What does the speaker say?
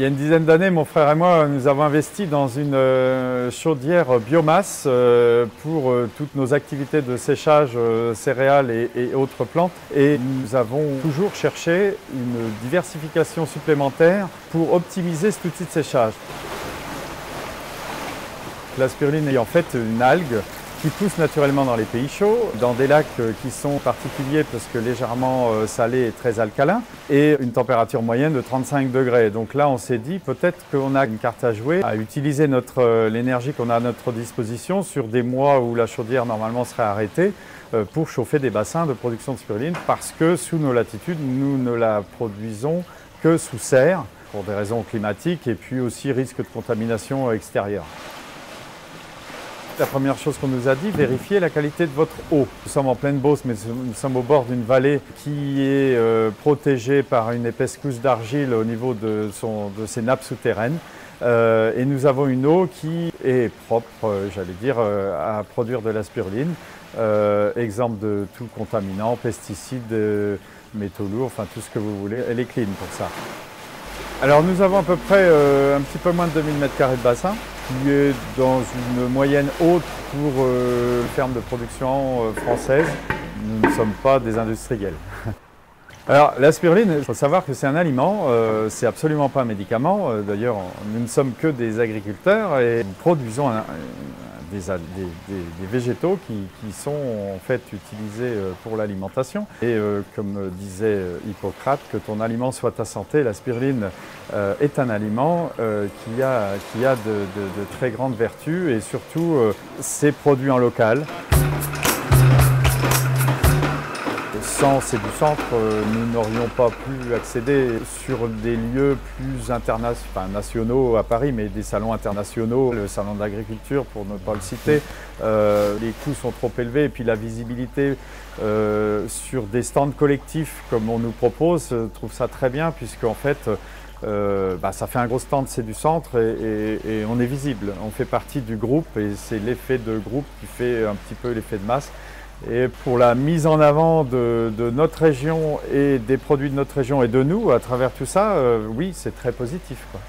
y a une dizaine d'années, mon frère et moi, nous avons investi dans une chaudière biomasse pour toutes nos activités de séchage céréales et autres plantes. Et nous avons toujours cherché une diversification supplémentaire pour optimiser cet outil de séchage. La spiruline est en fait une algue qui pousse naturellement dans les pays chauds, dans des lacs qui sont particuliers parce que légèrement salés et très alcalins, et une température moyenne de 35 degrés. Donc là, on s'est dit peut-être qu'on a une carte à jouer, à utiliser l'énergie qu'on a à notre disposition sur des mois où la chaudière normalement serait arrêtée pour chauffer des bassins de production de spiruline, parce que sous nos latitudes, nous ne la produisons que sous serre, pour des raisons climatiques et puis aussi risque de contamination extérieure. La première chose qu'on nous a dit, vérifiez la qualité de votre eau. Nous sommes en pleine Beauce, mais nous sommes au bord d'une vallée qui est protégée par une épaisse couche d'argile au niveau de ses nappes souterraines. Et nous avons une eau qui est propre, j'allais dire, à produire de la spiruline, exempte de tout contaminant, pesticides, métaux lourds, enfin tout ce que vous voulez. Elle est clean pour ça. Alors nous avons à peu près un petit peu moins de 2000 m² de bassin, qui est dans une moyenne haute pour une ferme de production française. Nous ne sommes pas des industriels. Alors la spiruline, il faut savoir que c'est un aliment, c'est absolument pas un médicament. D'ailleurs, nous ne sommes que des agriculteurs et nous produisons des végétaux qui sont en fait utilisés pour l'alimentation. Et comme disait Hippocrate, que ton aliment soit ta santé, la spiruline est un aliment qui a de très grandes vertus, et surtout c'est produit en local. Sans Séducentre, nous n'aurions pas pu accéder sur des lieux plus nationaux à Paris, mais des salons internationaux, le salon de l'agriculture pour ne pas le citer. Les coûts sont trop élevés, et puis la visibilité sur des stands collectifs comme on nous propose, je trouve ça très bien, puisque en fait ça fait un gros stand Séducentre et on est visible. On fait partie du groupe et c'est l'effet de groupe qui fait un petit peu l'effet de masse. Et pour la mise en avant de notre région et des produits de notre région et de nous, à travers tout ça, oui, c'est très positif, quoi.